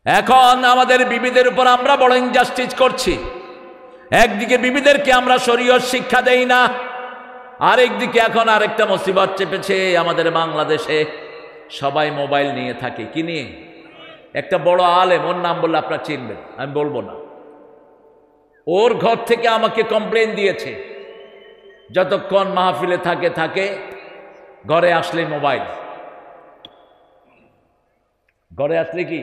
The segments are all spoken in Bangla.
এখন আমাদের বিবিদের উপর আমরা বড় ইনজাস্টিস করছি। একদিকে বিবিদেরকে আমরা শরীয়ত শিক্ষা দেই না, আরেকদিকে এখন আরেকটা মুসিবত চেপেছে আমাদের বাংলাদেশে। সবাই মোবাইল নিয়ে থাকে। কি নিয়ে? একটা বড় আলেম, ওর নাম বললে আপনারা চিনবেন, আমি বলবো না। ওর ঘর থেকে আমাকে কমপ্লেন দিয়েছে, যতক্ষণ মাহফিলে থাকে ঘরে আসলে মোবাইল, ঘরে আসলে কি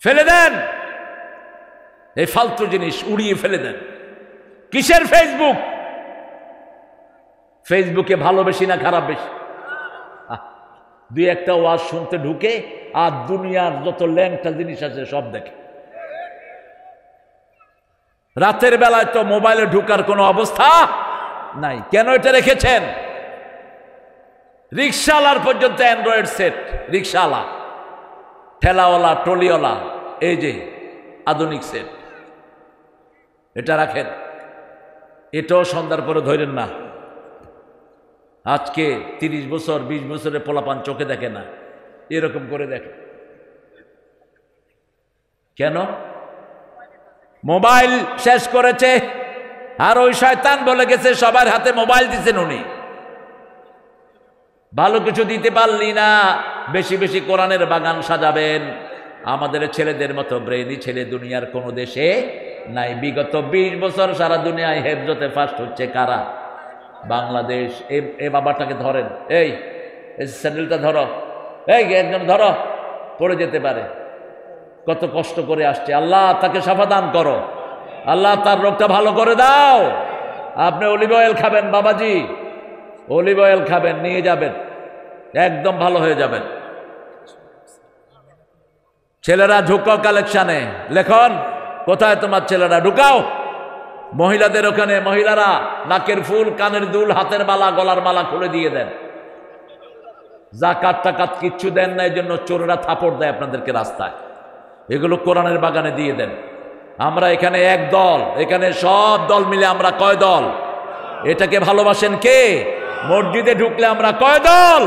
ফেলে দেন, এই ফালতু জিনিস উড়িয়ে ফেলে দেন। কিসের ফেসবুক? ফেসবুকে ভালো বেশি না খারাপ বেশি? দুই একটা ওয়াজ শুনতে ঢুকে আর দুনিয়ার যত ল্যাংটা জিনিস আছে সব দেখে। রাতের বেলায় তো মোবাইলে ঢুকার কোনো অবস্থা নাই। কেন এটা রেখেছেন? রিক্সাওয়ালার পর্যন্ত অ্যান্ড্রয়েড সেট, রিক্সাওয়ালা, ঠেলাওয়ালা, ট্রলিওয়ালা, এই যে আধুনিক সেট, এটা রাখেন। এটাও সন্ধ্যার পরে ধরেন না। আজকে 30 বছর 20 বছরের পোলাপান চোখে দেখে না, এরকম করে দেখে। কেন? মোবাইল শেষ করেছে। আর ওই শয়তান বলে গেছে সবার হাতে মোবাইল দিচ্ছেন উনি। ভালো কিছু দিতে পারলি না, বেশি বেশি কোরআনের বাগান সাজাবেন। আমাদের ছেলেদের মতো ব্রেইনি ছেলে দুনিয়ার কোনো দেশে নাই। বিগত 20 বছর সারা দুনিয়ায় হেফজতে ফার্স্ট হচ্ছে কারা? বাংলাদেশ। এই বাবাটাকে ধরেন, এই স্যান্ডেলটা ধরো, এই একজন ধরো, পড়ে যেতে পারে। কত কষ্ট করে আসছে। আল্লাহ তাকে শাফা দান করো, আল্লাহ তার রোগটা ভালো করে দাও। আপনি অলিভ অয়েল খাবেন বাবাজি, অলিভ অয়েল খাবেন, নিয়ে যাবেন, একদম ভালো হয়ে যাবেন। ছেলেরা ঢুকাও কালেকশানে, লেখন কোথায় তোমার ছেলেরা? ঢুকাও মহিলাদের ওখানে। মহিলারা নাকের ফুল, কানের দুল, হাতের মালা, গলার মালা খুলে দিয়ে দেন। যাকাত টাকাত কিচ্ছু দেন না, এই জন্য চোরেরা থাপড় দেয় আপনাদেরকে রাস্তায়। এগুলো কোরআনের বাগানে দিয়ে দেন। আমরা এখানে এক দল, এখানে সব দল মিলে আমরা কয় দল? এটাকে ভালোবাসেন কে? মসজিদে ঢুকলে আমরা কয় দল?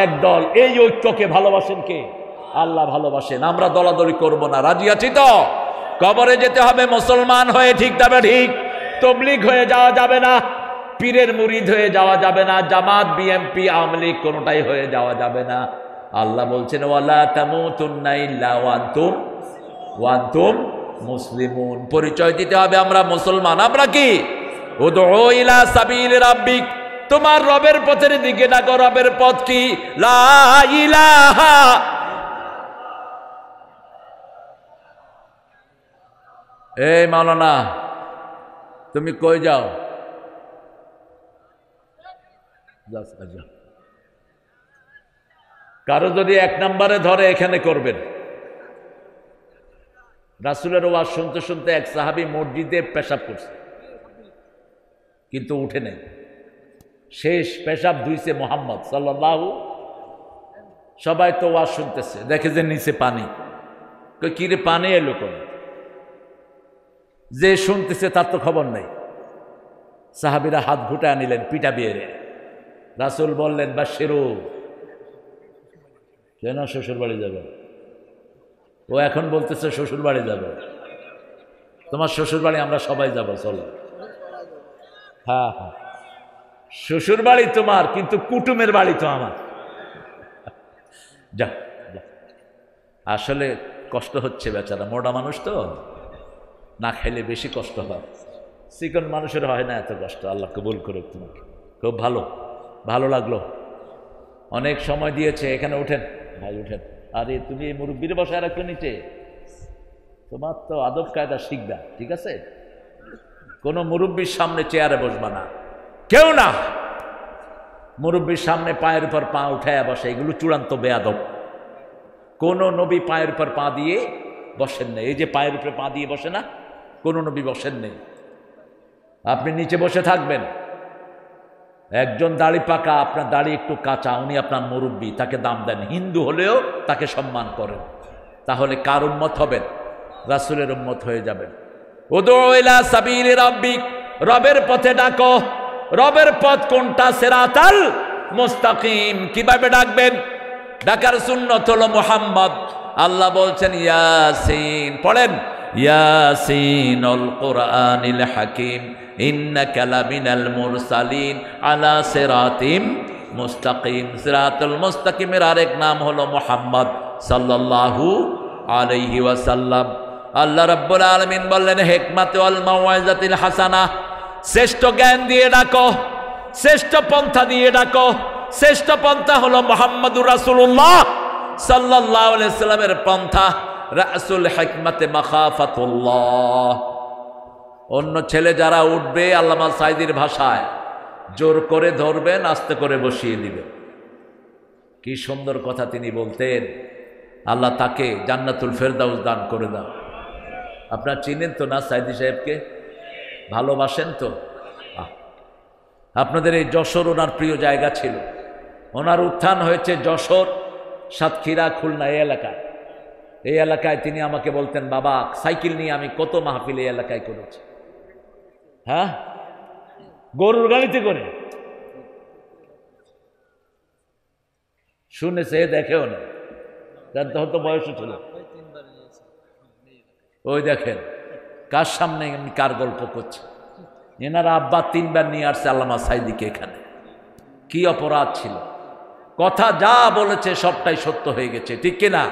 এক দল। এই ঐক্যকে ভালোবাসেন কে? আল্লাহ ভালোবাসেন। আমরা দলাদলি করব না, রাজি আছি তো? কবরে যেতে হবে মুসলমান হয়ে, ঠিক তবে ঠিক। তবলিগ হয়ে যাওয়া যাবে না, পীরের মুরিদ হয়ে যাওয়া যাবে না, জামাত, বিএমপি, আওয়ামী লীগ কোনোটাই হয়ে যাওয়া যাবে না। আল্লাহ বলছেন ওয়ালা তামুতুন্না ইল্লা ওয়া আনতুম মুসলিমুন। পরিচয় দিতে হবে আমরা মুসলমান। আমরা কি? উদউ ইলা সাবিল রাব্বিক, তোমার রবের পথের দিকে ডাকো। রবের পথ কি? লা ইলাহা। এই মাওলানা তুমি কই যাও? কারো যদি 1 নম্বরে ধরে এখানে করবেন। রাসূলের ওয়াজ শুনতে শুনতে এক সাহাবী মসজিদে পেশাব করছে, কিন্তু উঠে নেই। শেষ পেশাব ধুইছে মুহাম্মদ সাল্লাল্লাহু। সবাই তো ওয়াজ শুনতেছে, দেখে যে নিচে পানি। কি রে, পানি এলো কোন? যে শুনতেছে তার তো খবর নেই। সাহাবীরা হাত ঘুটায় নিলেন, পিটা বিয়েরে। রাসূল বললেন বাশিরু, কেন শ্বশুর বাড়ি যাবে? ও এখন বলতেছে শ্বশুর বাড়ি যাবে। তোমার শ্বশুর বাড়ি আমরা সবাই যাব, চলো। হ্যাঁ হ্যাঁ, শ্বশুর বাড়ি তোমার, কিন্তু কুটুমের বাড়ি তো আমার। যা, আসলে কষ্ট হচ্ছে বেচারা, মোটা মানুষ তো, না খাইলে বেশি কষ্ট হয়। চিকন মানুষের হয় না এত কষ্ট। আল্লাহ কবুল করুক তোমাকে। খুব ভালো, ভালো লাগলো। অনেক সময় দিয়েছে। এখানে উঠেন ভাই, উঠেন। আরে তুমি এই মুরব্বীর বসায় রাখো নিচে, তোমার তো আদব কায়দা শিখবা, ঠিক আছে? কোনো মুরব্বীর সামনে চেয়ারে বসবা না, কেউ না। মুরব্বীর সামনে পায়ের উপর পা উঠায় বসে, এগুলো চূড়ান্ত বেয়াদব। কোন নবী পায়ের উপর পা দিয়ে বসেন নেই। এই যে পায়ের উপরে পা দিয়ে বসে না, কোন নবী বসেন নেই। আপনি নিচে বসে থাকবেন। একজন দাড়ি পাকা, আপনার দাড়ি একটু কাঁচা, উনি আপনার মুরব্বী, তাকে দাম দেন। হিন্দু হলেও তাকে সম্মান করেন। তাহলে কার উম্মত হবেন? রাসূলের উম্মত হয়ে যাবেন। উদউ ইলা সাবিলি রাব্বিক, রবের পথে ডাকো। রবের পথ কোনটা? সিরাতাল মুস্তাকিম। কিভাবে ডাকবেন? ডাকার সুন্নত হলো মুহাম্মদ। আল্লাহ বলছেন ইয়াসিন, পড়েন ইয়াসিনুল কুরআনিল হাকিম ইন্নাকা লামিনাল মুরসালিন আলা সিরাতিম মুস্তাকিম। সিরাতুল মুস্তাকিমের আরেক নাম হলো মুহাম্মদ সাল্লাল্লাহু আলাইহি ওয়াসাল্লাম। আল্লাহ রাব্বুল আলামিন বললেন হিকমাত ওয়াল মাওয়াইজাতিল হাসানা, শ্রেষ্ঠ জ্ঞান দিয়ে ডাকো, শ্রেষ্ঠ পন্থা দিয়ে ডাকো। শ্রেষ্ঠ পন্থা হলো মুহাম্মদুর রাসূলুল্লাহ সাল্লাল্লাহু আলাইহি সাল্লামের পন্থা। রাসূল হিকমাতে মাখাফাতুল্লাহ। অন্য ছেলে যারা উঠবে আল্লামা সাঈদীর ভাষায় জোর করে ধরবেন, আস্তে করে বসিয়ে দিবেন। কি সুন্দর কথা তিনি বলতেন। আল্লাহ তাকে জান্নাতুল ফেরদাউস দান করে দাও। আপনারা চিনেন তো না সাঈদী সাহেবকে? ভালোবাসেন তো? আপনাদের এই যশোর ওনার প্রিয় জায়গা ছিল। ওনার উত্থান হয়েছে যশোর, সাতক্ষীরা, খুলনা এই এলাকায়। এই এলাকায় তিনি আমাকে বলতেন, বাবা সাইকেল নিয়ে আমি কত মাহফিল এই এলাকায় করেছি। হ্যাঁ, গরুর গাড়িতে করে শুনেছে, দেখেও না, তখন তো বয়সও ছিল। ওই দেখেন কার সামনে আমি কার গল্প করছি। এনারা আব্বা 3 বার নিয়ে আসছে আল্লামা সাঈদীকে এখানে। কি অপরাধ ছিল? কথা যা বলেছে সবটাই সত্য হয়ে গেছে, ঠিক কিনা?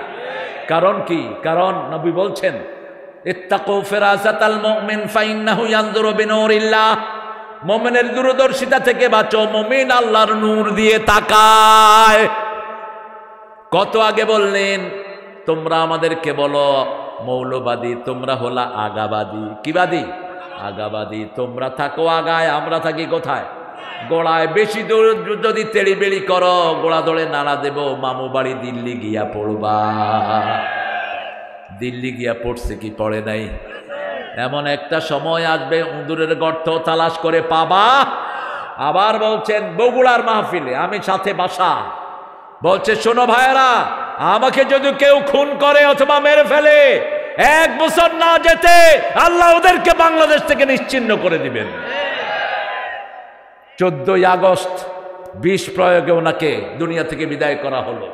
কারণ কি? কারণ নবী বলছেন ইত্তাকু ফিরাসাতাল মুমিন ফাইন্নাহু ইয়ানজুরু বিনূরিল্লাহ। মুমিনের দূরদর্শিতা থেকে বাঁচো, মুমিন আল্লাহর নূর দিয়ে তাকায়। কত আগে বললেন, তোমরা আমাদেরকে বলো মৌলবাদী, তোমরা হলা আগাবাদী। কি বাদী? আগাবাদী। তোমরা থাকো আগায়, আমরা থাকি কোথায়? গোড়ায়। বেশি দূর যদি তেড়ি বেড়ি করো, গোড়া ধরে নাড়া দেব, মামু বাড়ি দিল্লি গিয়া পড়বা। দিল্লি গিয়া পড়ছে কি পড়ে নাই? এমন একটা সময় আসবে উঁদুরের গর্ত তালাশ করে পাবা। আবার বলছেন বগুড়ার মাহফিলে আমি সাথে বাসা, বলছে শোনো ভাইয়েরা, আমাকে যদি কেউ খুন করে অথবা মেরে ফেলে, 1 বছর না যেতে আল্লাহ ওদেরকে বাংলাদেশ থেকে নিশ্চিহ্ন করে দিবেন। 14ই আগস্ট বিষ প্রয়োগে ওনাকে দুনিয়া থেকে বিদায় করা হলো।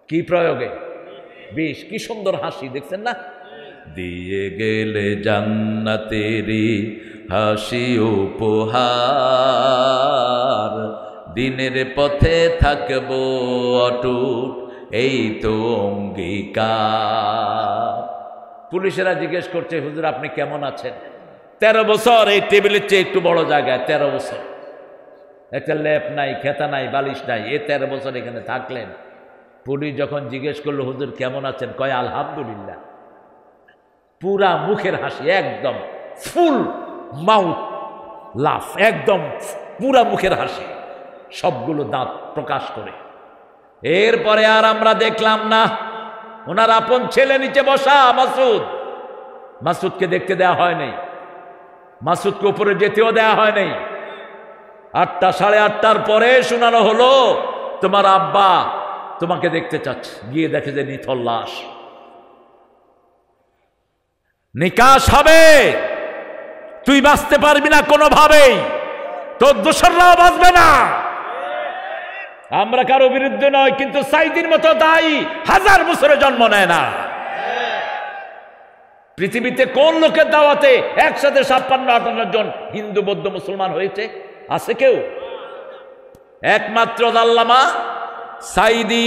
কি প্রয়োগে? বিষ। কি সুন্দর হাসি, দেখছেন না? দিয়ে গেলে জান্নাতেরি হাসি উপহার, দিনের পথে থাকবো অটুট এই তো অঙ্গীকার। পুলিশেরা জিজ্ঞেস করছে, হুজুর আপনি কেমন আছেন? 13 বছর এই টেবিলের চেয়ে একটু বড় জায়গায়, 13 বছর একটা লেপ নাই, খেতা নাই, বালিশ নাই, এই 13 বছর এখানে থাকলেন। পুলিশ যখন জিজ্ঞেস করলো হুজুর কেমন আছেন, কয় আলহামদুলিল্লাহ। পুরা মুখের হাসি, একদম ফুল মাউথ লাফ, একদম পুরা মুখের হাসি, সবগুলো দাঁত প্রকাশ করে। এরপরে আর আমরা দেখলাম না। ওনার আপন ছেলে নিচে বসা মাসুদ, মাসুদকে দেখতে দেওয়া হয় নাই, মাসুদকে উপরে যেতেও দেওয়া হয় নাই। 8টা 8:30টার পরে শোনানো হলো তোমার আব্বা তোমাকে দেখতে চাচ্ছে। গিয়ে দেখে যে নিথর লাশ। নিকাশ হবে, তুই বাঁচতে পারবি না কোনোভাবেই, তোর দোসররাও বাঁচবে না। আমরা কারো বিরুদ্ধে নয়, কিন্তু সাঈদীর মতো দায়ী 1000 বছরে জন্ম নেয় না। পৃথিবীতে কোন লোকের দাওয়াতে একসাথে 56-58 জন হিন্দু বৌদ্ধ মুসলমান হয়েছে? আছে কেউ? একমাত্র আল্লামা সাঈদী।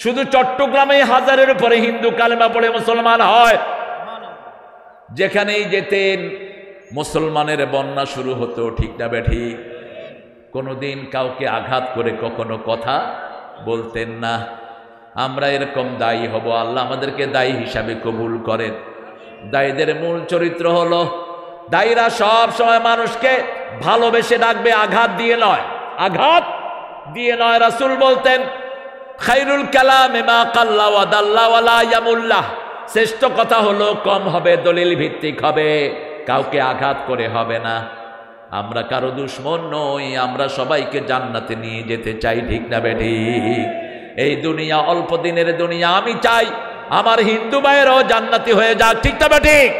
শুধু চট্টগ্রামে 1000-এর উপরে হিন্দু কালেমা পড়ে মুসলমান হয়। যেখানেই যেতেন মুসলমানের বন্যা শুরু হতো, ঠিক না বেঠিক? কোনোদিন কাউকে আঘাত করে কখনো কথা বলতেন না। আমরা এরকম দায়ী হব, আল্লাহ আমাদেরকে দায়ী হিসাবে কবুল করেন। দায়ীদের মূল চরিত্র হলো, দায়ীরা সব সময় মানুষকে ভালোবেসে ডাকবে, আঘাত দিয়ে নয়। আঘাত দিয়ে নয়। রাসূল বলতেন খায়রুল কালামে মা কাল্লা ওয়া দাল্লা ওয়া লা ইয়ামুল্লাহ। শ্রেষ্ঠ কথা হলো কম হবে, দলিল ভিত্তিক হবে, কাউকে আঘাত করে হবে না। আমরা কারো দুশমন নই, আমরা সবাইকে জান্নাতে নিয়ে যেতে চাই, ঠিক না বেঠিক? এই দুনিয়া অল্প দিনের দুনিয়া। আমি চাই আমার হিন্দু ভাইয়েরাও জান্নাতি হয়ে যাক, ঠিক না বেঠিক?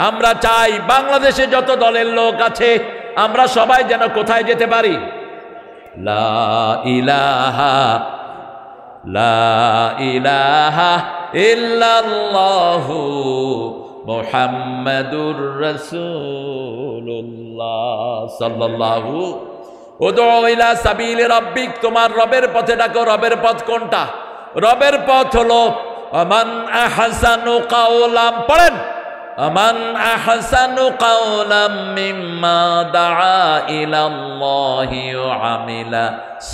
আমরা চাই বাংলাদেশে যত দলের লোক আছে আমরা সবাই যেন কোথায় যেতে পারি? লা ইলাহা লা ইলাহা ইল্লাল্লাহু মুহাম্মাদুর রাসূলুল্লাহ সাল্লাল্লাহু উদউ ইলা সাবিলি রাব্বিক, তোমার রবের পথে ডাকো। রবের পথ কোনটা? রবের পথ হলো আমান আহসানু কাওলাম, পড়েন, আমান আহসানু কাওলাম মিম্মা দাআ ইলাল্লাহি ওয়া আমিলা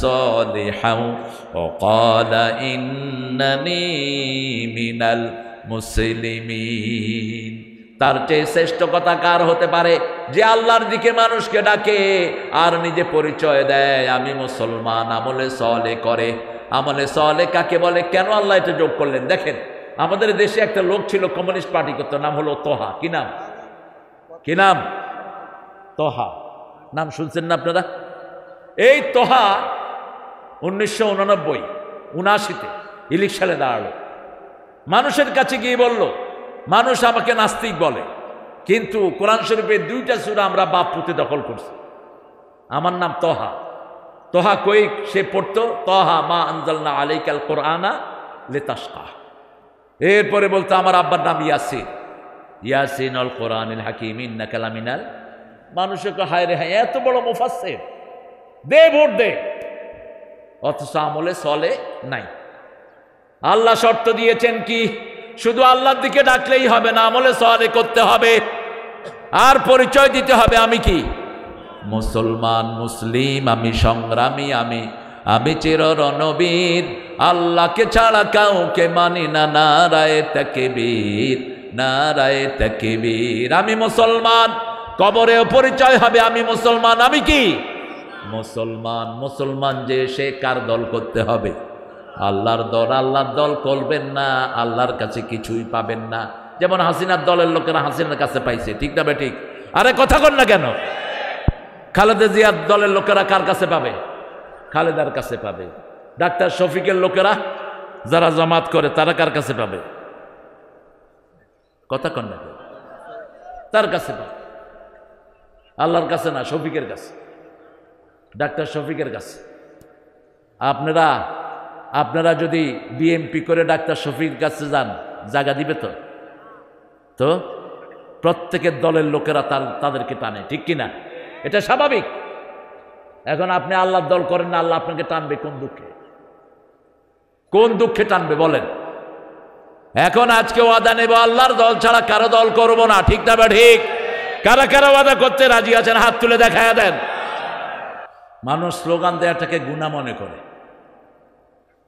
সালিহান ওয়া ক্বালা ইন্নানি মিনাল মুসলিমিন। তার চেয়ে শ্রেষ্ঠ কথা কার হতে পারে যে আল্লাহর দিকে মানুষকে ডাকে আর নিজে পরিচয় দেয় আমি মুসলমান, আমলে সালেহ করে। আমলে সালেহ কাকে বলে? কেন আল্লাহ এটা যোগ করলেন? দেখেন, আমাদের দেশে একটা লোক ছিল, কমিউনিস্ট পার্টি করত, নাম হলো তোহা। কি নাম? কি নাম? তোহা। নাম শুনছেন না আপনারা? এই তোহা 1989-79 ইলেকশনে দাঁড়ালো। মানুষের কাছে গিয়ে বলল, মানুষ আমাকে নাস্তিক বলে, কিন্তু কোরআন শরীফের 2টা সূরা আমরা বাপ পুঁতে দখল করছি। আমার নাম তোহা। তোহা কই সে পড়তো? তোহা মা আনজালনা আলাইকাল কোরআনা লিতাশকা। এরপরে বলতো আমার আব্বার নাম ইয়াসিন, ইয়াসিন আল কোরআনিল হাকিম ইন্নাকা লামিনাল। মানুষকে হায় রে হায়, এত বড় মুফাসসির, দে ভোট দে, অথচ আমলে চলে নাই। আল্লাহ শর্ত দিয়েছেন কি? শুধু আল্লাহর দিকে ডাকলেই হবে না, আমলে সালেহ করতে হবে, আর পরিচয় দিতে হবে আমি কি? মুসলমান, মুসলিম, আমি সংগ্রামী, আমি চির রণবীর, আল্লাহকে ছাড়া কাউকে মানি না, নারায়ে তাকবীর, নারায়ে তাকবীর। আমি মুসলমান, কবরেও পরিচয় হবে আমি মুসলমান। আমি কি? মুসলমান। মুসলমান যে সে কার দল করতে হবে? আল্লাহর দল। আল্লাহর দল করবেন না, আল্লাহর কাছে কিছুই পাবেন না। যেমন হাসিনার দলের লোকেরা হাসিনার কাছে পাইছে, ঠিক না বেঠিক? আরে কথা কন না কেন? খালেদা জিয়ার দলের লোকেরা কার কাছে পাবে? খালেদার কাছে পাবে। ডাক্তার শফিকের লোকেরা যারা জামাত করে তারা কার কাছে পাবে? কথা কন না, তার কাছে পাবে। আল্লাহর কাছে না, শফিকের কাছে, ডাক্তার শফিকের কাছে। আপনারা যদি বিএমপি করে ডাক্তার শফিকের কাছে যান, জায়গা দিবে তো? তো প্রত্যেকের দলের লোকেরা তাদেরকে টানে, ঠিক কিনা? এটা স্বাভাবিক। এখন আপনি আল্লাহর দল করেন না, আল্লাহ আপনাকে টানবে কোন দুঃখে? কোন দুঃখে টানবে বলেন? এখন আজকে ওয়াদা নেব, আল্লাহর দল ছাড়া কারো দল করব না, ঠিক না বা ঠিক? কারা কারা ওয়াদা করতে রাজি আছেন? হাত তুলে দেখায়া দেন। মানুষ স্লোগান দেওয়াটাকে গুনাহ মনে করে।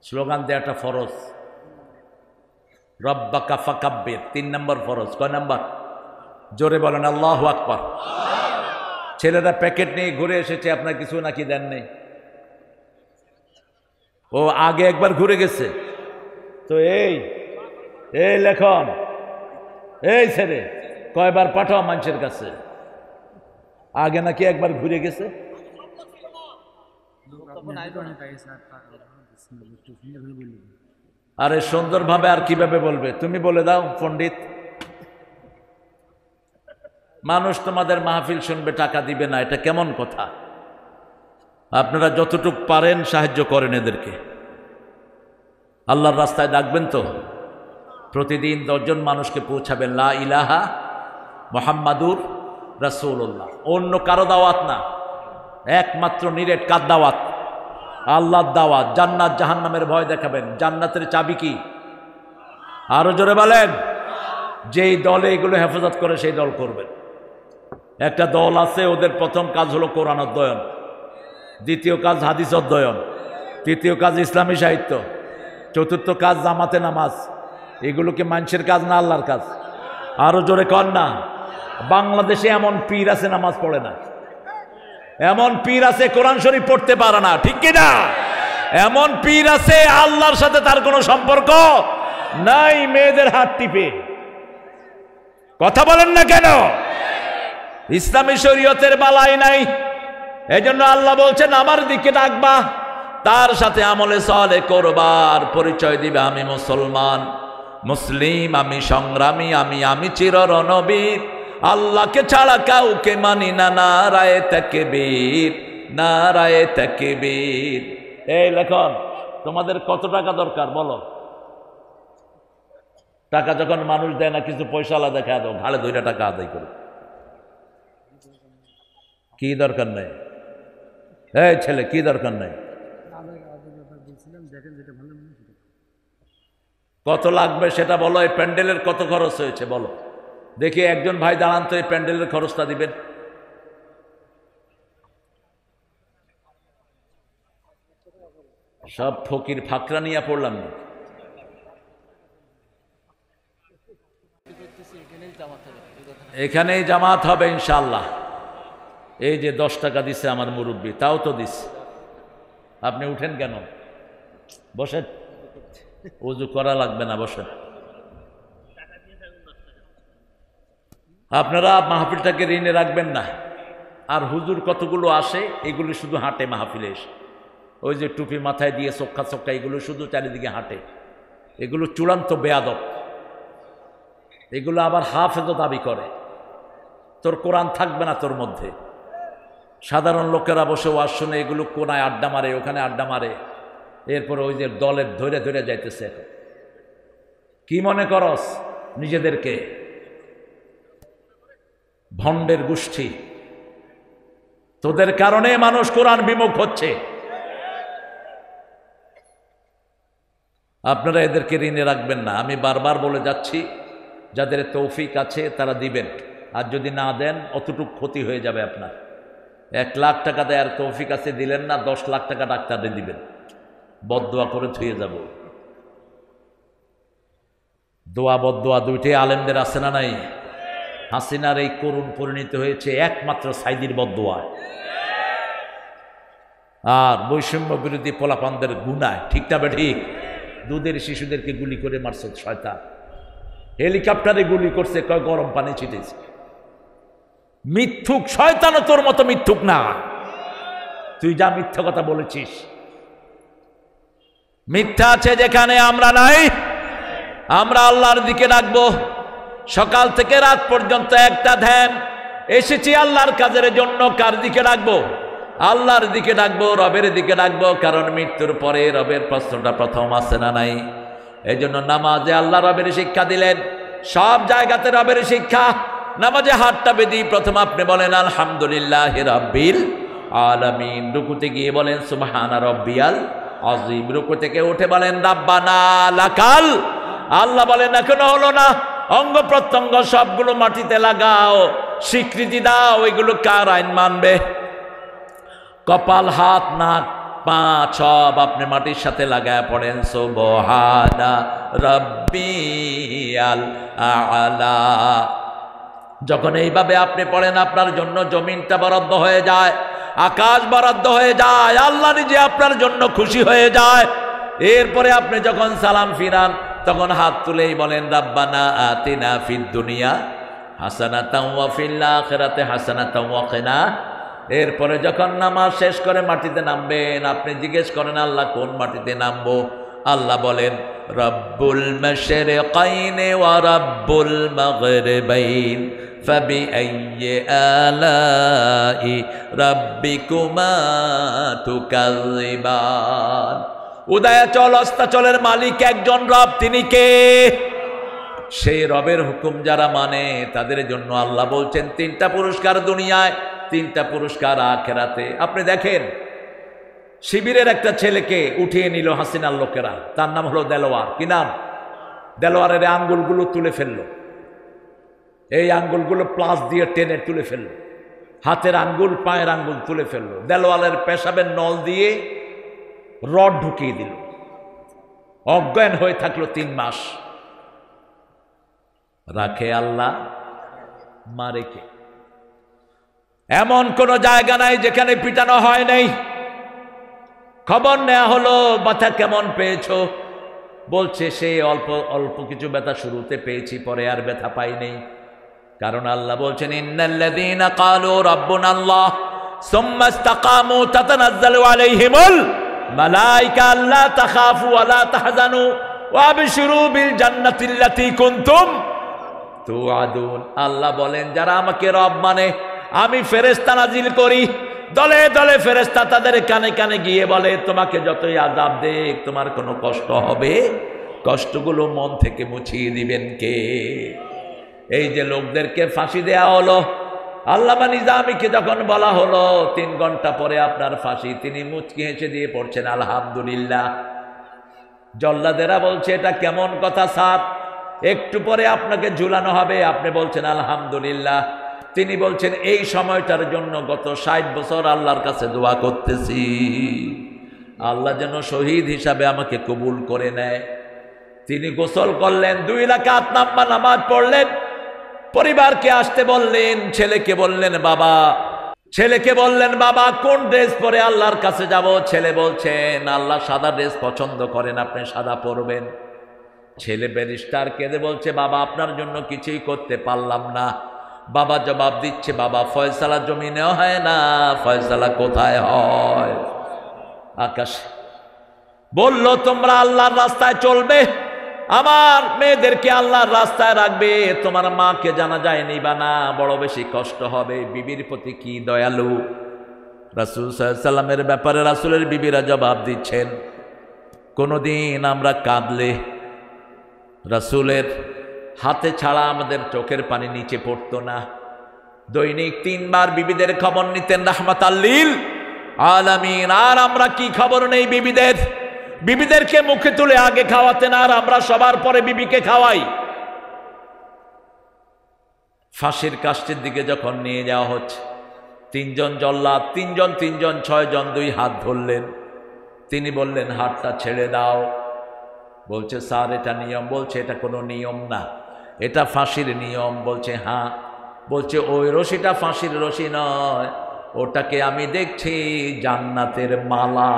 স্লোগান দেওয়াটা ফরজ। রব্বাকা ফাকাব্বির 3 নম্বর ফরজ। কয় নম্বর? জোরে বলেন আল্লাহু আকবার। ছেলেরা প্যাকেট নিয়ে ঘুরে এসেছে, আপনার কিছু নাকি দেন নেই? ও আগে একবার ঘুরে গেছে তো। এই লেখন, এই ছেলে কয়বার পাঠাও মানুষের কাছে? আগে নাকি একবার ঘুরে গেছে। আরে সুন্দরভাবে আর কিভাবে বলবে? তুমি বলে দাও পণ্ডিত। মানুষ তোমাদের মাহফিল শুনবে, টাকা দিবে না, এটা কেমন কথা? আপনারা যতটুকু পারেন সাহায্য করেন এদেরকে। আল্লাহর রাস্তায় ডাকবেন তো। প্রতিদিন 10 জন মানুষকে পৌঁছাবেন লা ইলাহা মুহাম্মাদুর রাসূলুল্লাহ। অন্য কারো দাওয়াত না, একমাত্র নিরেট কার দাওয়াত? আল্লাহর দাওয়াত। জান্নাত জাহান্নামের ভয় দেখাবেন। জান্নাতের চাবি কি? আরো জোরে বলেন। যেই দলে এগুলো হেফাজত করে সেই দল করবেন। একটা দল আছে, ওদের প্রথম কাজ হলো কোরআন অধ্যয়ন, দ্বিতীয় কাজ হাদিস অধ্যয়ন, তৃতীয় কাজ ইসলামী সাহিত্য, চতুর্থ কাজ জামাতে নামাজ। এগুলো কি মানুষের কাজ না আল্লাহর কাজ? আরো জোরে কর না। বাংলাদেশে এমন পীর আছে নামাজ পড়ে না, এমন পীর আছে কোরআন শরীফ পড়তে পারে না, ঠিক কিনা? এমন পীর আছে আল্লাহর সাথে তার কোনো সম্পর্ক নাই, মেয়েদের হাত টিপে। কথা বলেন না কেন? ইসলামী শরীয়তের বালাই নাই। এজন্য আল্লাহ বলছেন আমার দিকে ডাকবা, তার সাথে আমলে সালেহ করবার, পরিচয় দিবে আমি মুসলমান, মুসলিম, আমি সংগ্রামী, আমি চির রণবীর, আল্লাহকে ছাড়া কাউকে মানি না, নারায়ে তাকবীর, নারায়ে তাকবীর। এই লেখন তোমাদের কত টাকা দরকার বলো? টাকা যখন মানুষ দেয় না, কিছু পয়সা আলাদা খাওয়া দাও, ঘাড়ে 2টা টাকা আদায় করো। কি দরকার নাই? এই ছেলে, কি দরকার নাই? কত লাগবে সেটা বলো। এই প্যান্ডেলের কত খরচ হয়েছে বলো দেখি। একজন ভাই দাঁড়ান তো, এই প্যান্ডেলের খরচটা দিবেন। সব ফকির ফাকরা নিয়ে পড়লাম না। এখানেই জামাত হবে ইনশাআল্লাহ। এই যে 10 টাকা দিছে আমার মুরব্বী, তাও তো দিছে। আপনি উঠেন কেন? বসেন, ওযু করা লাগবে না, বসেন। আপনারা মাহফিলটাকে ঋণে রাখবেন না। আর হুজুর কতগুলো আসে, এগুলি শুধু হাঁটে মাহফিলে এসে। ওই যে টুপি মাথায় দিয়ে চক্কা চক্কা, এগুলো শুধু চারিদিকে হাঁটে। এগুলো চূড়ান্ত বেয়াদব। এগুলো আবার হাফেজও দাবি করে। তোর কোরআন থাকবে না তোর মধ্যে। সাধারণ লোকেরা বসে ওয়াজ শুনে, এগুলো কোনায় আড্ডা মারে, ওখানে আড্ডা মারে। এরপর ওই যে দলের ধরে ধরে যাইতেছে। কি মনে করস নিজেদেরকে? ভণ্ডের গোষ্ঠী। তোদের কারণে মানুষ কোরআন বিমুখ হচ্ছে। আপনারা এদেরকে ঋণে রাখবেন না। আমি বারবার বলে যাচ্ছি, যাদের তৌফিক আছে তারা দিবেন, আর যদি না দেন অতটুক ক্ষতি হয়ে যাবে আপনার। 1 লাখ টাকা দেয়ার তৌফিক আছে, দিলেন না, 10 লাখ টাকা ডাক্তারে দিবেন। বদদোয়া করে থুয়ে যাব। দোয়া বদদোয়া দুইটাই আলেমদের আছে না নাই? হাসিনার এই করুণ পরিণত হয়েছে একমাত্র সাইদির বদদোয়া আর বৈষম্য বিরোধী পোলাপানদের গুনায়। ঠিকটা বে ঠিক? দুধের শিশুদেরকে গুলি করে মারছে শয়তান। হেলিকপ্টারে গুলি করছে, কয় গরম পানি ছিটেছে। মিথ্যুক শয়তানও তোর মতো মিথ্যুক না। তুই যা মিথ্যা কথা বলেছিস। মিথ্যা আছে যেখানে আমরা নাই। আমরা আল্লাহর দিকে ডাকবো। সকাল থেকে রাত পর্যন্ত একটা ধ্যান। এসেছি আল্লাহর কাজের জন্য। কার দিকে ডাকবো? আল্লাহর দিকে ডাকবো, রবের দিকে ডাকবো। কারণ মৃত্যুর পরে রবের প্রশ্নটা প্রথম আছে না নাই? এই জন্য নামাজে আল্লাহ রবের শিক্ষা দিলেন। সব জায়গাতে রবের শিক্ষা। নামাজে হাতটা বেঁধে প্রথম আপনি বলেন আলহামদুলিল্লাহ রাব্বিল আলামিন। রুকুতে গিয়ে বলেন সুবহানা রাব্বিয়াল আযীম। রুকু থেকে উঠে বলেন রাব্বানা লাকাল। আল্লাহ বলেন এখনো হলো না, অঙ্গ প্রত্যঙ্গ সবগুলো মাটিতে লাগাও, স্বীকৃতি দাও। এগুলো কার আইন মানবে? কপাল, হাত, নাক, পা সব আপনি মাটির সাথে লাগায় পড়েন সুবহানা রাব্বিয়াল আ'লা। যখন এইভাবে আপনি পড়েন, আপনার জন্য জমিনটা বরাদ্দ হয়ে যায়, আকাশ বরাদ্দ হয়ে যায়, আল্লাহ নিজে আপনার জন্য খুশি হয়ে যায়। এরপরে আপনি যখন সালাম ফিরান, তখন হাত তুলেই বলেন রাব্বানা আতিনা ফিদ দুনিয়া হাসানাতাও ওয়া ফিল আখিরাতি হাসানাতাও ওয়া কিনা। এরপরে যখন নামাজ শেষ করে মাটিতে নামবেন, আপনি জিজ্ঞেস করেন আল্লাহ কোন মাটিতে নামবো? আল্লাহ বলেন রব্বুল মাশরিকাইনি ওয়া রব্বুল মাগরিবাইন ফাবিআইয়ি আলাই রাব্বিকুমা তুকাযিবান। উদয়াচল অস্তাচলের মালিক একজন রব। তিনি কে? সেই রবের হুকুম যারা মানে তাদের জন্য আল্লাহ বলছেন 3টা পুরস্কার দুনিয়ায়, 3টা পুরস্কার আখিরাতে। আপনি দেখেন, শিবিরের একটা ছেলেকে উঠিয়ে নিল হাসিনার লোকেরা। তার নাম হলো দেলোয়ার। কি নাম? দেলোয়ারের আঙ্গুলগুলো তুলে ফেললো। এই আঙ্গুলগুলো প্লাস দিয়ে টেনে তুলে ফেললো। হাতের আঙ্গুল, পায়ের আঙ্গুল তুলে ফেললো। দেলোয়ারের পেশাবের নল দিয়ে রড ঢুকিয়ে দিল। অজ্ঞান হয়ে থাকলো 3 মাস। রাখে আল্লাহ, মারে কে? এমন কোন জায়গা নাই যেখানে পিটানো হয় নাই। খবর নেওয়া হলো ব্যথা কেমন পেয়েছো, বলছে সে অল্প অল্প কিছু ব্যথা শুরুতে পেয়েছি, পরে আর ব্যথা পাই নাই। কারণ আল্লাহ বলছেন ইন্নাল্লাযীনা ক্বালু রাব্বুনাল্লাহ সুম্মা ইসতাকামু তাতানাজ্জালু আলাইহিমুল মালায়েকা আল্লা তাখাফু ওয়া লা তাহজানু ওয়া আবশিরু বিল জান্নাতিল্লাতী কুনতুম তুআদুন। আল্লাহ বলেন যারা আমাকে রব মানে, আমি ফেরেশতা নাজিল করি, দলে দলে ফেরেশতা তাদের কানে কানে গিয়ে বলে, তোমাকে যতই আযাব দেখ তোমার কোনো কষ্ট হবে, কষ্টগুলো মন থেকে মুছিয়ে দিবেন কে? এই যে লোকদেরকে ফাঁসি দেয়া হলো, আল্লামা নিজামীকে যখন বলা হলো 3 ঘন্টা পরে আপনার ফাঁসি, তিনি মুচকি হেসে দিয়ে পড়ছেন আলহামদুলিল্লাহ। জল্লাদেরা বলছে, এটা কেমন কথা স্যার, একটু পরে আপনাকে ঝুলানো হবে, আপনি বলছেন আলহামদুলিল্লাহ। তিনি বলছেন, এই সময়টার জন্য গত 60 বছর আল্লাহর কাছে দোয়া করতেছি, আল্লাহ যেন শহীদ হিসাবে আমাকে কবুল করে নেয়। তিনি গোসল করলেন, 2 রাকাত নামাজ পড়লেন, পরিবারকে আসতে বললেন, ছেলেকে বললেন বাবা কোন ড্রেস পরে আল্লাহর কাছে যাব? ছেলে বলছেন, আল্লাহ সাদা ড্রেস পছন্দ করেন, আপনি সাদা পরবেন। ছেলে ব্যারিস্টার কেঁদে বলছে, বাবা আপনার জন্য কিছুই করতে পারলাম না। বাবা জবাব দিচ্ছে, বাবা ফয়সালা জমিনে হয় না, ফয়সালা কোথায় হয়? আকাশে। বলল, তোমরা আল্লাহর রাস্তায় চলবে, আমার মেয়েদেরকে আল্লাহর রাস্তায় রাখবে, তোমার মাকে জানাজায় নিবা না, বড় বেশি কষ্ট হবে। বিবির প্রতি কি দয়ালু! রাসূল সাল্লাল্লাহু আলাইহি সাল্লামের ব্যাপারে রাসূলের বিবিরা জবাব দিচ্ছেন, কোনদিন আমরা কাঁদলে রাসূলের হাতে ছাড়া আমাদের চোখের পানি নিচে পড়তো না। দৈনিক 3 বার বিবিদের খবর নিতেন রাহমাতাল লিল আলামিন। আর আমরা কি খবর নেই বিবিদেরকে মুখে তুলে আগে খাওয়াতেন, আর আমরা সবার পরে বিবিকে খাওয়াই। ফাঁসির কাষ্ঠের দিকে যখন নিয়ে যাওয়া হচ্ছে, 3 জন জল্লাদ, 3 জন 6 জন 2 হাত ধরলেন। তিনি বললেন, হাতটা ছেড়ে দাও। বলছে, স্যার এটা নিয়ম। বলছে, এটা কোনো নিয়ম না, এটা ফাঁসির নিয়ম। বলছে, হ্যাঁ। বলছে, ওই রশিটা ফাঁসির রশি নয়, ওটাকে আমি দেখছি জান্নাতের মালা।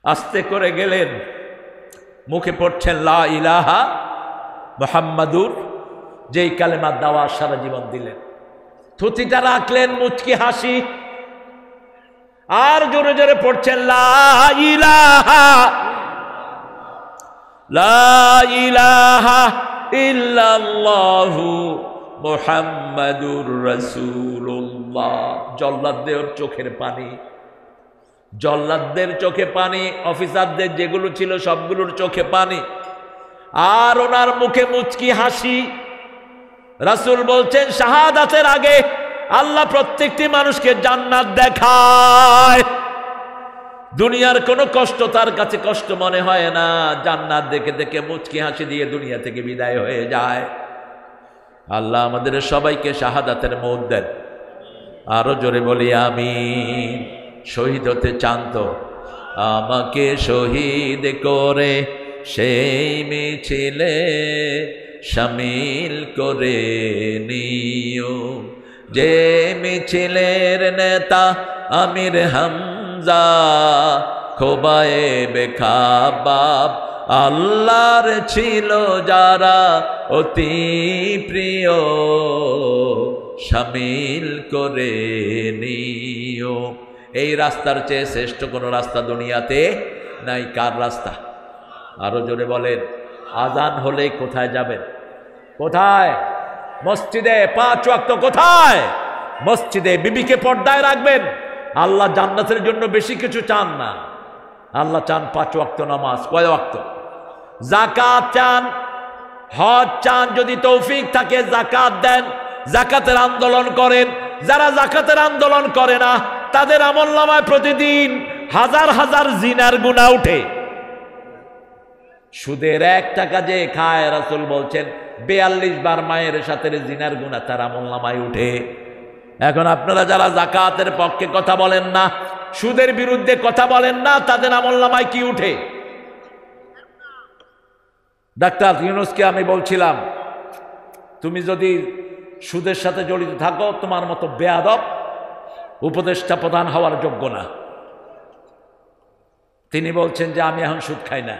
আস্তে করে গেলেন, মুখে পড়ছেন লা ইলাহা মুহাম্মাদুর, যেই কালেমার দাওয়া সারা জীবন দিলেন। থুতিটা রাখলেন, মুচকি হাসি, আর জোরে জোরে পড়ছেন লা ইলাহা ইল্লাল্লাহু মুহাম্মাদুর রাসূলুল্লাহ। জল্লাদদের চোখের পানি, জল্লাদদের চোখে পানি, অফিসারদের যেগুলো ছিল সবগুলোর চোখে পানি, আর ওনার মুখে মুচকি হাসি। রাসূল বলছেন, শাহাদাতের আগে আল্লাহ প্রত্যেকটি মানুষকে জান্নাত দেখায়। দুনিয়ার কোনো কষ্ট তার কাছে কষ্ট মনে হয় না, জান্নাত দেখে দেখে মুচকি হাসি দিয়ে দুনিয়া থেকে বিদায় হয়ে যায়। আল্লাহ আমাদের সবাইকে শাহাদাতের মওত দেন। আরো জোরে বলি আমিন। শহীদ হতে চান তো আমাকে শহীদ করে সেই মিছিলে শামিল করে নিও, যে মিছিলের নেতা আমির হামজা, খোবায়েবে খাবাব, আল্লাহর ছিল যারা অতি প্রিয়, শামিল করে নিও। এই রাস্তার চেয়ে শ্রেষ্ঠ কোন রাস্তা দুনিয়াতে নাই। কার রাস্তা? আরো জোরে বলেন। আজান হলে কোথায় যাবেন? কোথায়? মসজিদে। 5 ওয়াক্ত কোথায়? মসজিদে। বিবিকে পর্দায় রাখবেন। আল্লাহ জান্নাতের জন্য বেশি কিছু চান না, আল্লাহ চান 5 ওয়াক্ত নামাজ। কয় ওয়াক্ত? যাকাত চান, হজ চান, যদি তৌফিক থাকে যাকাত দেন, যাকাতের আন্দোলন করেন। যারা যাকাতের আন্দোলন করে না তাদের আমলনামায় প্রতিদিন হাজার হাজার জিনার গুনাহ উঠে। সুদের 1 টাকা যে খায়, রাসূল বলছেন 42 বার মায়ের সাথে জিনার গুনাহ তার আমলনামায় উঠে। এখন আপনারা যারা যাকাতের পক্ষে কথা বলেন না, সুদের বিরুদ্ধে কথা বলেন না, তাদের আমলনামায় কি উঠে? ডাক্তার ইউনূসকে আমি বলছিলাম, তুমি যদি সুদের সাথে জড়িত থাকো, তোমার মতো বেয়াদব উপদেষ্টা প্রধান হওয়ার যোগ্য না। তিনি বলছেন যে আমি এখন সুদ খাই না।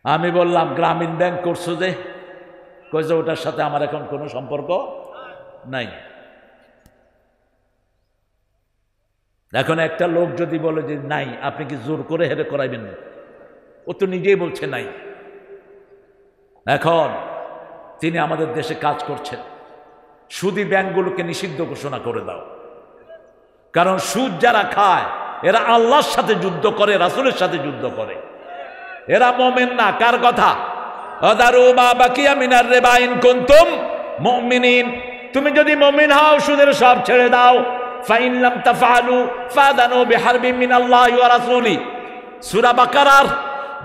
আমি বললাম, গ্রামীণ ব্যাংক করছো যে? কইছে ওটার সাথে আমার এখন কোনো সম্পর্ক নাই। এখন একটা লোক যদি বলে যে নাই, আপনি কি জোর করে হেরে করাইবেন না? ও তো নিজেই বলছে নাই। এখন তিনি আমাদের দেশে কাজ করছেন, সুদী ব্যাংকগুলোকে নিষিদ্ধ ঘোষণা করে দাও। কারণ সুদ যারা খায় এরা আল্লাহর সাথে যুদ্ধ করে, রাসূলের সাথে যুদ্ধ করে। এরা মুমিন না। কার কথা? আদারু মা বাকিয়া মিনার রিবা ইন কুনতুম মুমিনিন। তুমি যদি মুমিন হও সুদের সব ছেড়ে দাও। ফাইন লাম তাফআলু ফাদানু বিহারবিন মিনাল্লাহি ওয়া রাসূলি। সূরা বাকারার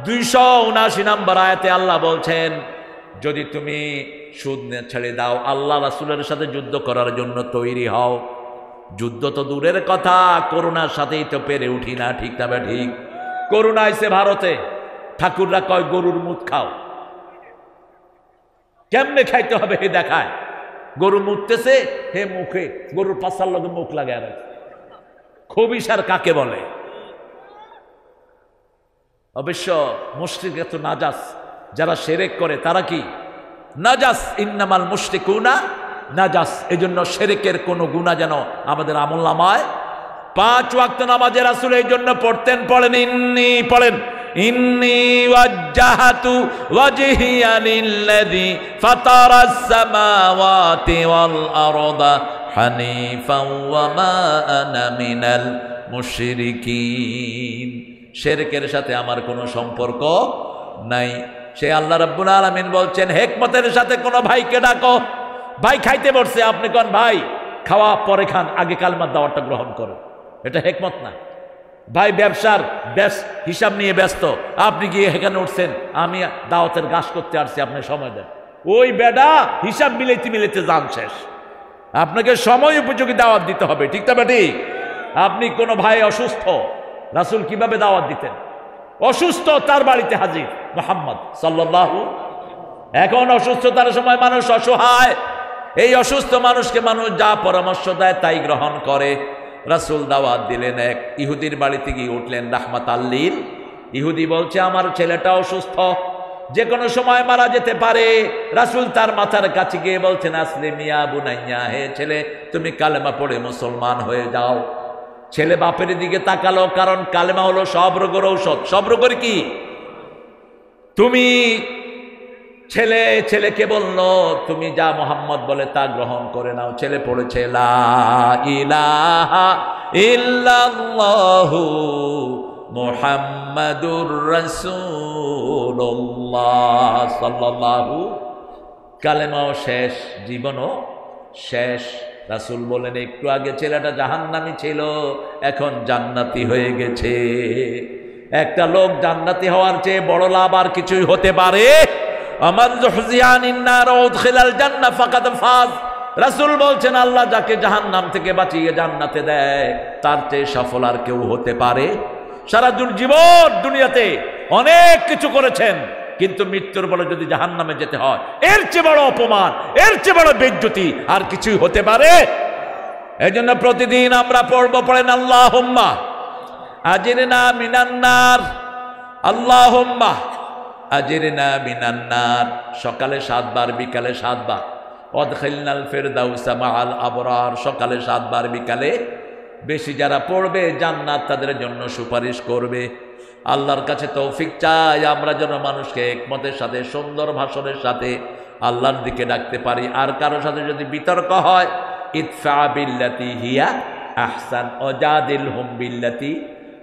279 নম্বর আয়াতে আল্লাহ বলছেন, যদি তুমি সুদ ছেড়ে দাও, আল্লাহ রাসূলের সাথে যুদ্ধ করার জন্য তৈরি হও। যুদ্ধ তো দূরের কথা, করোনার সাথেই তো পেরে উঠি না। ঠিক না বা ঠিক? করোনা আইছে ভারতে, ঠাকুররা কয় গরুর মুখ খাও। কেমনে খাইতে হবে হে দেখায়। গরু মুততেছে, হে মুখে গরুর পাশার লগে মুখ লাগায় রাখে। খবিসার কাকে বলে? অবশ্য মুশরিক তো নাজাস, যারা শিরক করে তারা কি নাজাস। ইন্নামাল মুশরিকুনা নাজাস। এজন্য শিরকের কোনো গুনাহ যেন আমাদের আমলনামায় 5 ওয়াক্ত নামাজে রাসূল এই জন্য পড়তেন। পড়েন ইন্নী, পড়েন ইন্নী ওয়াজ্জাহাতু ওয়াজহিয়া লিল্লাযী ফাতারাস সামাওয়াতি ওয়াল আরদা হানিফাও ওয়া মা আনা মিনাল মুশরিকিন। শিরকের সাথে আমার কোনো সম্পর্ক নাই। সে আল্লাহ রাব্বুল আলামিন বলছেন, হিকমতের সাথে কোনো ভাইকে ডাকো। ভাই খাইতে বসছে, আপনি কোন ভাই খাওয়া পরে খান, আগে কালেমার দাওয়াতটা গ্রহণ করো। এটা হিকমত না। ভাই ব্যবসার হিসাব নিয়ে ব্যস্ত, আপনি গিয়ে এখানে উঠছেন, আমি দাওয়াতের গাছ করতে আসছি, আপনি সময় দেন। ওই বেডা হিসাব মিলাইতে মিলাইতে যান শেষ। আপনাকে সময় উপযোগী দাওয়াত দিতে হবে। ঠিক না ঠিক? আপনি কোনো ভাই অসুস্থ, রাসূল কিভাবে দাওয়াত দিতেন? অসুস্থ, তার বাড়িতে হাজির মুহাম্মদ সাল্লাল্লাহু। এখন অসুস্থতার সময় মানুষ অসহায়, এই অসুস্থ মানুষকে মানুষ যা পরামর্শ দেয় তাই গ্রহণ করে। রাসূল দাওয়াত দিলেন, এক ইহুদির বাড়িতে গিয়ে উঠলেন রাহমাতাল লিল। ইহুদি বলছে, আমার ছেলেটা অসুস্থ, যে কোনো সময় মারা যেতে পারে। রাসূল তার মাথার কাছে গিয়ে বলছেন, আসলিম ইয়া বুনাইয়া, হে ছেলে তুমি কালেমা পড়ে মুসলমান হয়ে যাও। ছেলে বাপের দিকে তাকালো, কারণ কালেমা হলো সব রোগের ঔষধ। সব রোগের কি? তুমি ছেলেকে বললো, তুমি যা মুহাম্মদ বলে তা গ্রহণ করে নাও। ছেলে পড়েছে লা ইলাহা ইল্লাল্লাহু মুহাম্মাদুর রাসূলুল্লাহ সাল্লাল্লাহু। কালেমাও শেষ, জীবনও শেষ। রাসূল বলেন, একটু আগে ছেলেটা জাহান্নামী ছিল, এখন জান্নাতি হয়ে গেছে। একটা লোক জান্নাতি হওয়ার চেয়ে বড় লাভ আর কিছুই হতে পারে? আমার যুহজিয়ানিন নার ওয়া উদখিলাল জান্নাহ ফাকাদ ফাজ। রাসূল বলছেন, আল্লাহ যাকে জাহান্নাম থেকে বাঁচিয়ে জান্নাতে দেয়, তার চেয়ে সফল আর কেউ হতে পারে? সারা জীবন দুনিয়াতে অনেক কিছু করেছেন, কিন্তু মৃত্যুর বলে যদি জাহান্নামে যেতে হয়, এর চেয়ে বড় অপমান, এর চেয়ে বড় বেইজ্জতি আর কিছুই হতে পারে? এজন্য প্রতিদিন আমরা পড়েন আল্লাহুম্মা আজিরনা মিনান নার, আল্লাহুম্মা আজিরনা মিনান নার। সকালে 7 বার, বিকালে 7 বার। ওয়াদখিলনাল ফিরদাউসা মাআল আবরার, সকালে 7 বার, বিকালে। বেশি যারা পড়বে জান্নাত তাদের জন্য সুপারিশ করবে। আল্লাহর কাছে তৌফিক চাই, আমরা যেন মানুষকে হিকমতের সাথে, সুন্দর ভাষণের সাথে আল্লাহর দিকে ডাকতে পারি। আর কারোর সাথে যদি বিতর্ক হয়, ইদফা বিল্লাতি হিয়া আহসান ওয়াজাদিলহুম বিল্লাতি।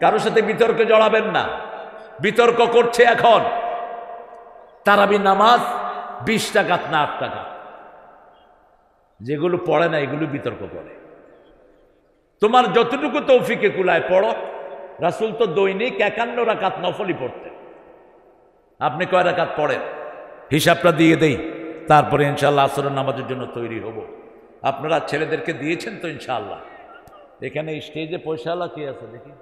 কারোর সাথে বিতর্কে জড়াবেন না। বিতর্ক করছে এখন তারাবি নামাজ 20 টাকাত না 8 টাকা, যেগুলো পড়ে না এগুলো বিতর্ক করে। তোমার যতটুকু তৌফিকে কুলায় পড়ো। রাসূল তো দৈনিক 51 রাকাত নফলই পড়তেন। আপনি কয় রাকাত পড়েন? হিসাবটা দিয়ে দেই, তারপরে ইনশাআল্লাহ আসরের নামাজের জন্য তৈরি হব। আপনারা ছেলেদেরকে দিয়েছেন তো ইনশাআল্লাহ? এখানে স্টেজে পয়সাওয়ালা কে আছে দেখি?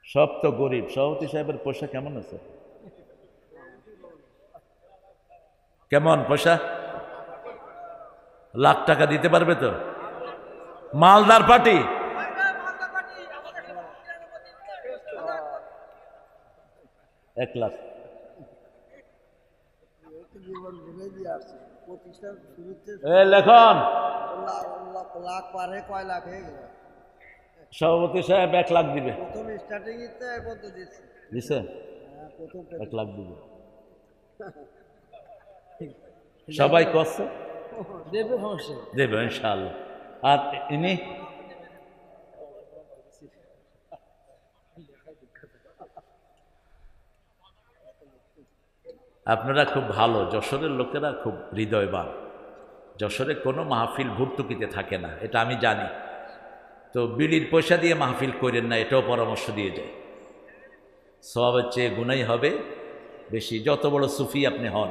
সব তো গরিব। সভাপতি সাহেবের পয়সা কেমন আছে? কেমন পয়সা? লাখ টাকা দিতে পারবে তো? মালদার পার্টি? এক লাখ। লেখন সভাপতি সাহেব 1 লাখ দিবে। দিছে? 1 লাখ দিব সবাই কষ্ট দেবে ইনশাআল্লাহ। আর ইনি আপনারা খুব ভালো, যশোরের লোকেরা খুব হৃদয়বান। যশোরে কোনো মাহফিল ভর্তুকিতে থাকে না, এটা আমি জানি। তো বিড়ির পয়সা দিয়ে মাহফিল করেন না, এটাও পরামর্শ দিয়ে যায়। সওয়াবের চেয়ে গুনাই হবে বেশি, যত বড় সুফি আপনি হন।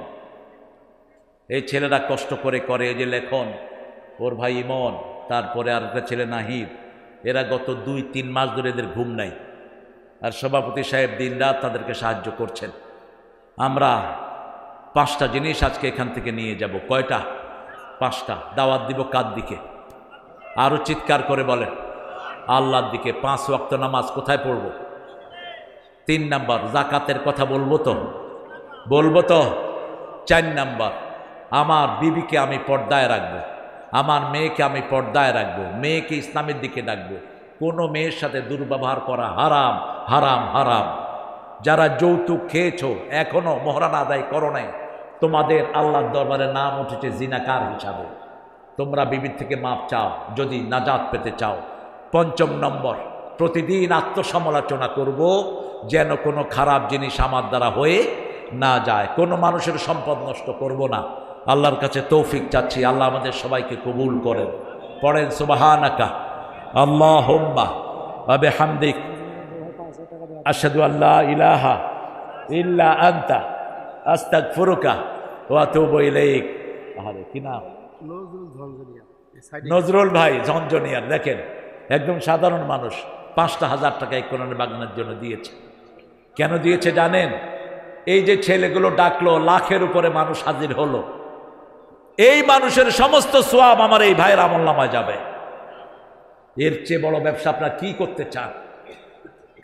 এই ছেলেরা কষ্ট করে করে, এই যে লেখন, ওর ভাই ইমন, তারপরে আর একটা ছেলে নাহিদ, এরা গত 2-3 মাস ধরে এদের ঘুম নাই। আর সভাপতি সাহেব দিনরাত তাদেরকে সাহায্য করছেন। আমরা 5টা জিনিস আজকে এখান থেকে নিয়ে যাব। কয়টা? 5টা। দাওয়াত দিব কার দিকে? আরও চিৎকার করে বলেন, আল্লাহর দিকে। 5 ওয়াক্ত নামাজ কোথায় পড়ব? 3 নাম্বার, জাকাতের কথা বলবো তো? 4 নাম্বার, আমার বিবিকে আমি পর্দায় রাখবো, আমার মেয়েকে আমি পর্দায় রাখবো, মেয়েকে ইসলামের দিকে ডাকবো। কোনো মেয়ের সাথে দুর্ব্যবহার করা হারাম, হারাম, হারাম। যারা যৌতুক খেয়েছো, এখনো মহরানা আদায় করো নাই, তোমাদের আল্লাহর দরবারে নাম উঠেছে জিনাকার হিসাবে। তোমরা বিবির থেকে মাপ চাও যদি নাজাত পেতে চাও। 5 নম্বর, প্রতিদিন আত্মসমালোচনা করব যেন কোনো খারাপ জিনিস আমার দ্বারা হয়ে না যায়। কোনো মানুষের সম্পদ নষ্ট করব না। আল্লাহর কাছে তৌফিক চাচ্ছি, আল্লাহ আমাদের সবাইকে কবুল করেন। পড়েন সুবহানাকা আল্লাহুম্মা ওয়া বিহামদিক আশহাদু আল্লা ইলাহা ইল্লা আনতা আস্তাগফিরুকা ওয়া আতুবু ইলাইক। আরে কি নাম? নজরুল ভাই ঝঞ্ঝনিয়ার। দেখেন, একদম সাধারণ মানুষ 5,000 টাকা এই কোরআনের বাগানের জন্য দিয়েছে। কেন দিয়েছে জানেন? এই যে ছেলেগুলো ডাকলো, লাখের উপরে মানুষ হাজির হলো, এই মানুষের সমস্ত সোয়াব আমার এই ভাইয়ের আমলনামায় যাবে। এর চেয়ে বড় ব্যবসা আপনারা কি করতে চান?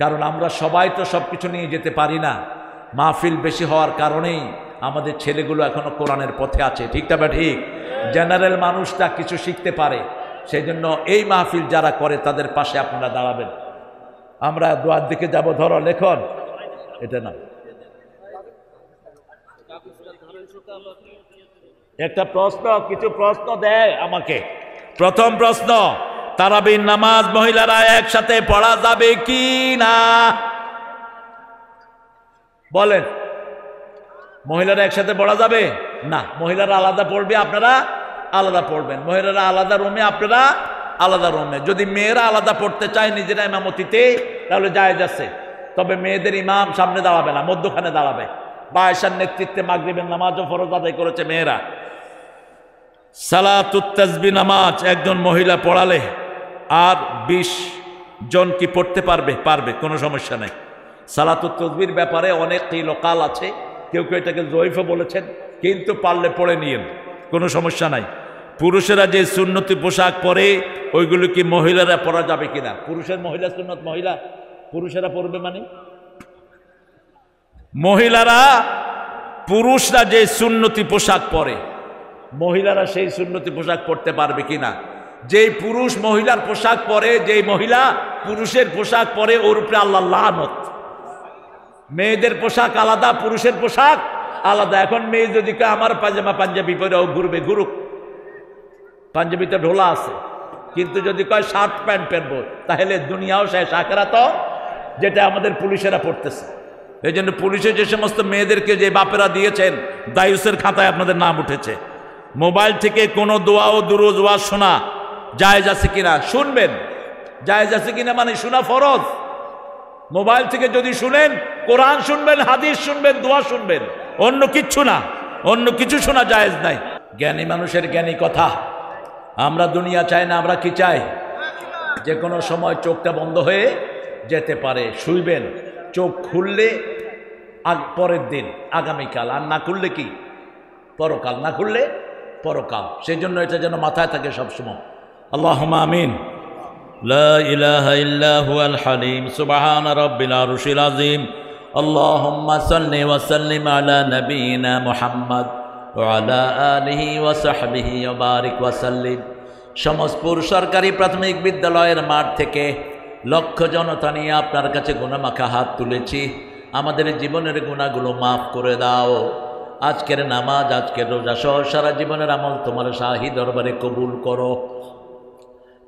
কারণ আমরা সবাই তো সব কিছু নিয়ে যেতে পারি না। মাহফিল বেশি হওয়ার কারণেই আমাদের ছেলেগুলো এখনো কোরআনের পথে আছে। ঠিকটা বা ঠিক? জেনারেল মানুষটা কিছু শিখতে পারে, সেই জন্য এই মাহফিল যারা করে তাদের পাশে আপনারা দাঁড়াবেন। আমরা দোয়ার দিকে যাব। ধরো লেখন, এটা না, একটা প্রশ্ন, কিছু প্রশ্ন দেয় আমাকে। প্রথম প্রশ্ন, তারাবির নামাজ মহিলারা একসাথে পড়া যাবে কি না? বলেন, মহিলারা একসাথে পড়া যাবে না? মহিলারা আলাদা পড়বে, আপনারা আলাদা পড়বেন। মহিলারা আলাদা রুমে, আপনারা আলাদা রুমে। যদি মেয়েরা আলাদা পড়তে চায় নিজেরা ইমামতিতে, তাহলে জায়েজ আছে। তবে মেয়েদের ইমাম সামনে দাঁড়াবে না, মধ্যখানে দাঁড়াবে। বা আয়েশার নেতৃত্বে মাগরিবের নামাজও ফরজ আদায় করেছে মেয়েরা। সালাতুত তাসবিহ নামাজ একজন মহিলা পড়ালে আর 20 জন কি পড়তে পারবে? পারবে, কোনো সমস্যা নাই। সালাতুত তাসবিহর ব্যাপারে অনেক লোকাল আছে, কেউ কেউ এটাকে জয়ীফও বলেছেন, কিন্তু পারলে পড়ে নিয়েন, কোনো সমস্যা নাই। পুরুষেরা যে সুন্নতি পোশাক পরে, ওইগুলো কি মহিলারা পরা যাবে কিনা? পুরুষের মহিলা সুন্নত, মহিলা পুরুষেরা পরবে মানে? মহিলারা, পুরুষরা যে সুন্নতি পোশাক পরে, মহিলারা সেই সুন্নতি পোশাক পরতে পারবে কিনা? যেই পুরুষ মহিলার পোশাক পরে, যেই মহিলা পুরুষের পোশাক পরে, ওর উপরে আল্লাহ লানত। মেয়েদের পোশাক আলাদা, পুরুষের পোশাক আলাদা। এখন মেয়ে যদি কয় আমার পাজামা পাঞ্জাবি পরে ও ঘুরবে, ঘুরুক, পাঞ্জাবিতে ঢোলা আছে। কিন্তু যদি কয় শার্ট প্যান্ট পরবো, তাহলে দুনিয়াও শেষ, আখিরাতও, যেটা আমাদের পুলিশেরা পড়তেছে। এই জন্য পুলিশে যে সমস্ত মেয়েদেরকে যে বাপেরা দিয়েছেন, দায়ুসের খাতায় আপনাদের নাম উঠেছে। মোবাইল থেকে কোনো দোয়া ও দুরূদ ওয়াজ শোনা জায়েজ আছে কিনা? শুনবেন, জায়েজ আছে কিনা মানে শোনা ফরজ। মোবাইল থেকে যদি শুনেন, কোরআন শুনবেন, হাদিস শুনবেন, দোয়া শুনবেন, অন্য কিচ্ছু না, অন্য কিছু শোনা জায়েজ নাই। জ্ঞানী মানুষের জ্ঞানী কথা। আমরা দুনিয়া চাই না, আমরা কি চাই? যে কোনো সময় চোখটা বন্ধ হয়ে যেতে পারে। শুইবেন, চোখ খুললে পরের দিন, আগামীকাল, আর না খুললে কি? পরকাল। না খুললে পরকাল। সেই জন্য এটা যেন মাথায় থাকে সবসময়। আল্লাহুম্মা আমিন। লা ইলাহা ইল্লা হুয়াল হালিম সুবহানা রাব্বিল আরশিল আযীম। আল্লাহুম্মা সাল্লি ওয়া সাল্লিম আলা নাবিয়িনা মুহাম্মদ ওয়া আলা আলিহি ওয়া সাহবিহি ওয়া বারিক ওয়া সাল্লিম। সমসপুর সরকারি প্রাথমিক বিদ্যালয়ের মাঠ থেকে লক্ষ জনতা নিয়ে আপনার কাছে গুনামাখা হাত তুলেছি। আমাদের জীবনের গুনাহগুলো মাফ করে দাও। আজকের নামাজ, আজকের রোজা সহ সারা জীবনের আমল তোমার শাহী দরবারে কবুল করো।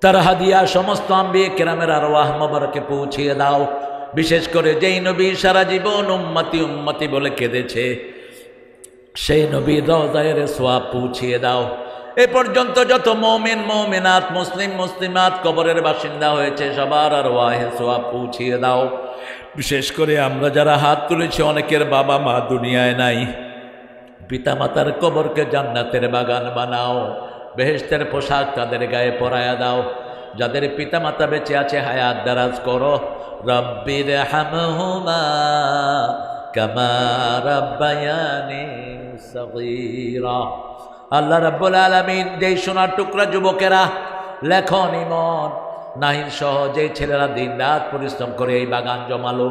তার হাদিয়া সমস্ত আম্বিয়ে কেরামের আরওয়াহ মোবারকে পৌঁছিয়ে দাও। বিশেষ করে যেই নবী সারা জীবন উম্মতি উম্মতি বলে কেঁদেছে, সেই নবীর রওজায়ের সোয়াব পৌঁছিয়ে দাও। এ পর্যন্ত যত মুমিন মুমিনাত, মুসলিম মুসলিমাত কবরের বাসিন্দা হয়েছে, সবার আরওয়াহে সোয়াব পৌঁছিয়ে দাও। বিশেষ করে আমরা যারা হাত তুলেছি, অনেকের বাবা মা দুনিয়ায় নাই, পিতা মাতার কবরকে জান্নাতের বাগান বানাও। বেহেশতের পোশাক তাদের গায়ে পরায়া দাও। যাদের পিতা মাতা বেঁচে আছে হায়াত দারাজ করো। রব্বির হামহুমা কামা রাব্বায়ানি সগীরা। আল্লাহ রাব্বুল আলামিন, যেই সোনার টুকরা যুবকেরা লেখন ইমন নাহিদ সহ যেই ছেলেরা দিন রাত পরিশ্রম করে এই বাগান জমালো,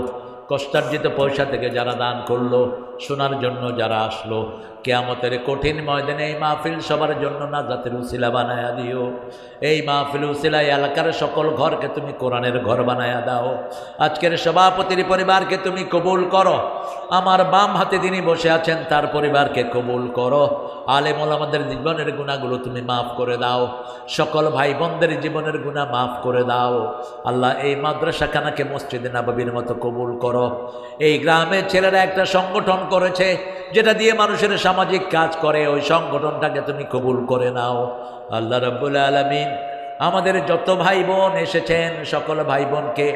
কষ্টার্জিত পয়সা থেকে যারা দান করলো, শোনার জন্য যারা আসলো, কিয়ামতের কঠিন ময়দানে এই মাহফিল সবার জন্য নাজাতের উসিলা বানায়া দিও। এই মাহফিল উসিলায় এলাকার সকল ঘরকে তুমি কোরআনের ঘর বানায়া দাও। আজকের সভাপতির পরিবারকে তুমি কবুল করো। আমার বাম হাতে যিনি বসে আছেন তার পরিবারকে কবুল করো। আলেম ওলামাদের জীবনের গুনাহগুলো তুমি মাফ করে দাও। সকল ভাই বোনদের জীবনের গুনাহ মাফ করে দাও। আল্লাহ, এই মাদ্রাসাখানাকে মসজিদে নববীর মতো কবুল করো। এই গ্রামের ছেলেরা একটা সংগঠন করেছে যেটা দিয়ে মানুষের সামাজিক কাজ করে, ওই সংগঠনটাকে তুমি কবুল করে নাও। আল্লাহ রাব্বুল আলামিন, আমাদের যত ভাই বোন এসেছেন সকল ভাই বোনকে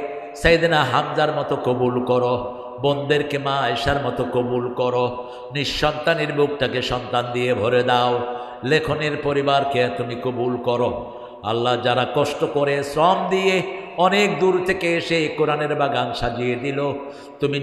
সাইয়েদনা হামজার মতো কবুল করো। বোনদেরকে মা আয়েশার মতো কবুল করো। নিঃসন্তানের বুকটাকে সন্তান দিয়ে ভরে দাও। লেখনের পরিবারকে তুমি কবুল করো। আল্লাহ, যারা কষ্ট করে শ্রম দিয়ে অনেক দূর থেকে এসে কোরআনের বাগান সাজিয়ে দিল, তুমি